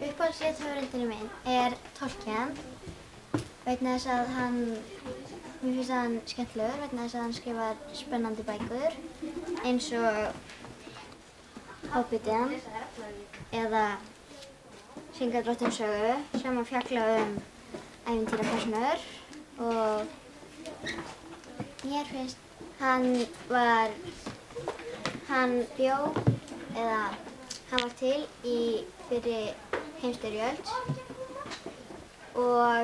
Uppáhaldsrithöfundurinn minn Tolkien vegna þess að mér finnst hann skemmtilegur vegna þess að hann skrifar spennandi bækur eins og Hobbitinn eða Hringadróttin's sögu sem að fjalla ævintýrapersónur og mér finnst hann var til í fyrri heimsstyrjöld og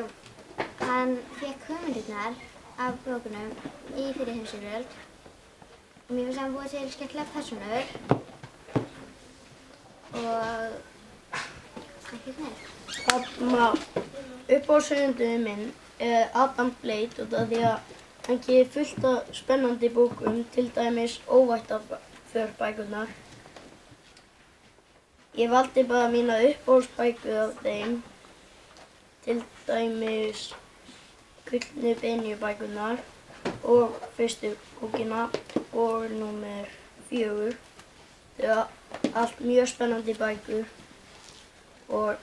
hann fékk hugmyndirnar af bókunum í fyrri heimsstyrjöld og mér finnst hann búið til skemmtilegar persónur og ekkert meira. Uppáhaldshöfundurinn minn Adam Blade út af því að hann gefur fullt af spennandi bókum, til dæmis Óvættaförbækurnar. Ég valdi bara mína uppáhaldsbækur af þeim, til dæmis Gullnu Benjubækurnar og fyrstu bókina og númer 4. Það er allt mjög spennandi bækur og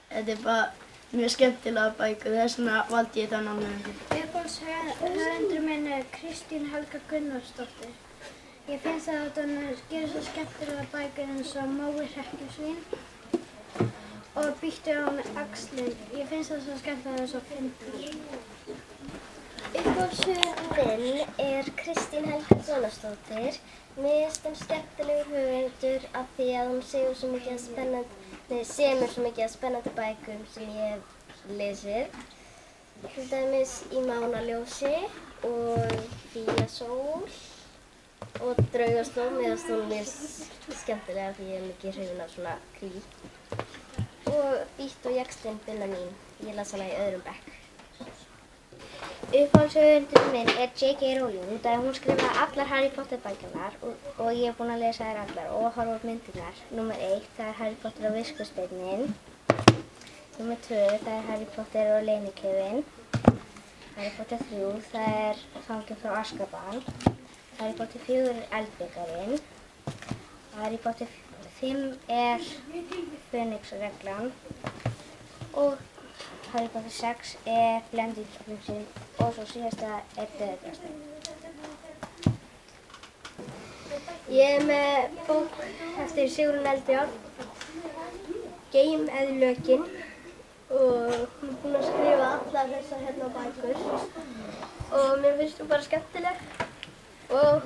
þetta er bara mjög skemmtilega bækur, þess vegna valdi ég þennan höfundur. Uppáhaldshöfundur minn Kristín Helga Gunnarsdóttir. Ég finnst að hún gerir svo skemmtilega bækur eins og Mói hrekkjusvín og Bíttu á með axlinn. Ég finnst það svo skemmtilega eins og fyndnar. Uppáhaldshöfundur minn Kristín Helga Gunnarsdóttir. Mér finnst hún skemmtilegur höfundur af því að hún semur svo mikið af spennandi bækum sem ég hef lesið. Til dæmis Í Mánaljósi og Fía sól og Draugaslóð. Mér finnst hún mjög skemmtilega því ég er mikið hrifin af svona krí. Og Bíttu á jaxlinn Binna mín. Ég las hana í öðrum bekk. Uppáhaldshöfundur minn J.K. Rowling út af að hún skrifaði allar Harry Potter bækurnar og ég hef búin að lesa þær allar og horfa á myndirnar. Númer 1 það er Harry Potter og viskusteinninn. Númer 2 það er Harry Potter og leyniklefinn. Harry Potter 3 það er Fanginn frá Azkaban. Harry Potter 4 er Eldbikarinn. Harry Potter 5 er Fönixreglan og Harry Potter 6 er Blendingarprinsinn og svo síðasta er Dauðadráttinn. Ég er með bók eftir Sigrún Eldjárn, Geymeðlögin og hún er búin að skrifa allar þessar bækur og mér finnst hún bara skemmtileg og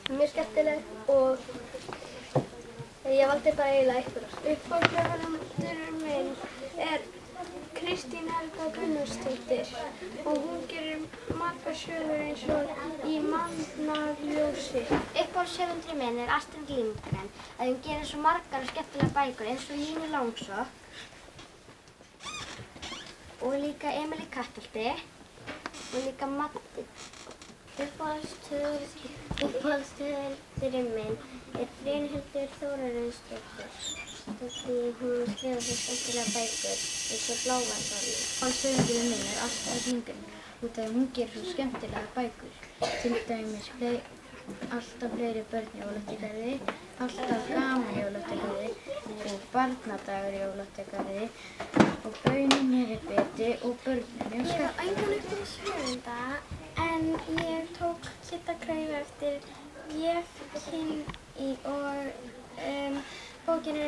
mjög skemmtileg og ég valdi bara eiginlega einhverjar. Uppáhaldshöfundur minn Kristín Helga Gunnarsdóttir og hún gerir margar sögur eins og Í Mánaljósi. Uppáhaldshöfundur minn Astrid Lindgren að hún gerir svo margar og skemmtilegar bækur eins og Línu Langsokk og líka Emil í Kattholti og líka Matti. Uppáhaldshöfundurinn minn Brynhildur Þórarinsdóttir. Því hún skrifar svo skemmtilega bækur eins og Blávarsálfur. Uppáhaldshöfundurinn minn Astrid Lindgren út af að hún gerir svo skemmtilega bækur. Til dæmis Alltaf fleiri börn í Ólafsgarði, Alltaf gaman í Ólafsgarði og Barnadagur í Ólafsgarði og Baunin beti og Börnin Ég á engan uppáhaldshöfunda en ég tók Kidda Kræfu eftir Ég og bókin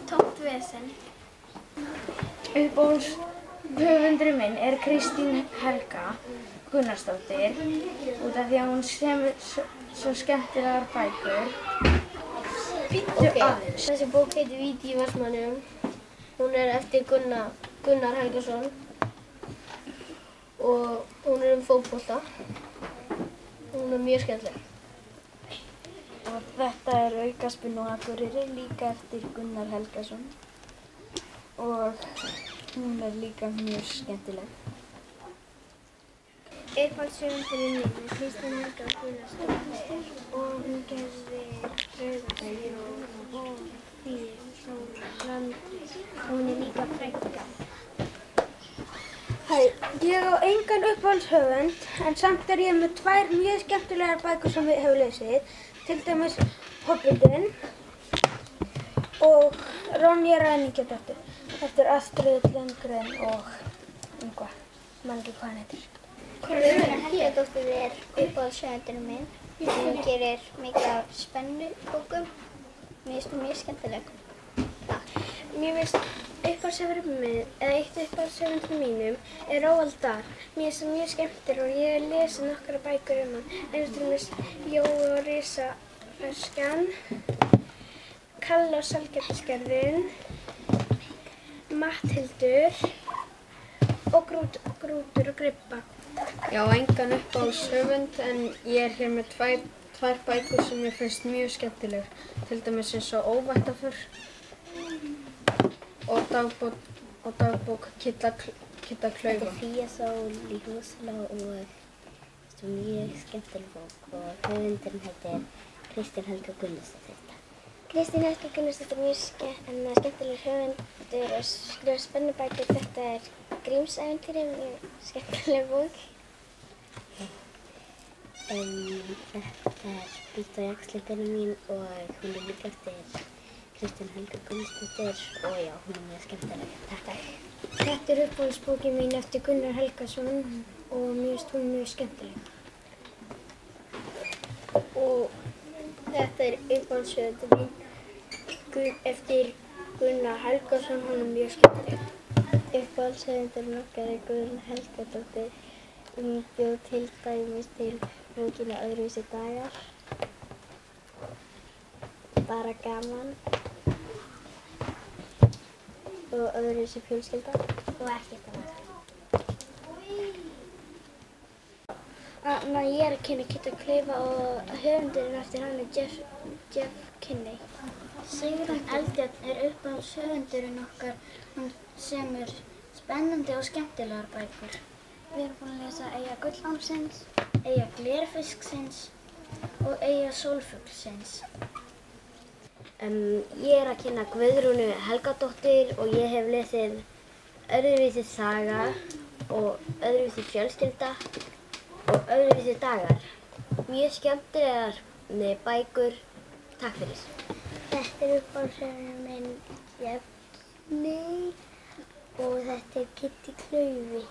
Tómt vesen. Uppáhaldshöfundurinn minn Kristín Helga Gunnarsdóttir út af því að hún semur svo skemmtilegar bækur. Bíddu aðeins. Þessi bók heitir Víti í Vestmannaeyjum. Hún er eftir Gunnar Helgason og hún er fótbolta. Hún er mjög skemmtileg. Og þetta er Aukaspinn og Akureyri líka eftir Gunnar Helgason og hún er líka mjög skemmtileg. Uppáhaldshöfundurinn minn Kristín Helga Gunnarsdóttir og hún gerði Draugaslóð og Fía sól landris og hún er líka frænka. Hæ, ég á engan uppáhaldshöfund en samt er ég með tvær mjög skemmtilegar bækur sem við hefum lesið. Til dæmis Hobbitinn og Ronja ræningjadóttir eftir Astrid Lindgren og einhvað, man ekki hvað hann heitir. Guðrún Helgadóttir er uppáhaldshöfundurinn minn. Hún gerir mikið af spennubókum. Mér finnst hún mjög skemmtileg. Mér finnst eitt uppáhaldshöfundum mínum er Roald Dahl. Mér finnst það mjög skemmtilegur og ég hef lesið nokkrar bækur hann. Eins og til dæmis Jói og risafeskjan, Kalli og Sælgætisgerðin, Matthildur og Grútur og Gribba. Ég á engan uppáhaldshöfund en ég er hér með tvær bækur sem mér finnst mjög skemmtilegar. Til dæmis eins og Óvættaför og dagbók Kidda Klaufa. Fía Sól í Húsalá og mjög skemmtileg bók og höfundurinn heitir Kristín Helga Gunnarsdóttir. Kristín Helga Gunnarsdóttir er mjög skemmtilegur höfundur og skrifar spennubækur. Þetta er Grímsævintýri, mjög skemmtileg bók. Þetta er Bítt á jaxlipinu mín og hún er líka eftir Kristín Helga Gunnarsdóttir og já, hún er mjög skemmtileg. Takk. Þetta er uppáhaldsbókin mín eftir Gunnar Helgason og mér finnst hún mjög skemmtileg. Og þetta er uppáhaldshöfundur mín eftir Gunnar Helgason, hún er mjög skemmtileg. Uppáhaldshöfundurinn okkar er Guðrún Helgadóttir. Hún bjó til dæmis til bókina Öðruvísi dagar. Bara gaman. Og Öðruvísi fjölskylda. Og ekkert annað. Ég er að kynna Kidda Klaufa og höfundurinn eftir hann er Jeff Kinney. Sigrún Eldjárn er uppáhaldshöfundurinn okkar. Hún semur spennandi og skemmtilegar bækur. Við erum búin að lesa Eyja Gullálfsins, Eyja Glerfisksins og Eyja Sólfuglsins. Ég er að kynna Guðrúnu Helgadóttir og ég hef lesið Öðruvísi saga og Öðruvísi fjölskylda og Öðruvísi dagar. Mjög skemmtilegar með bækur. Takk fyrir. Þetta er uppáhaldshöfundurinn minn Jefni og þetta er Kiddi Klaufi.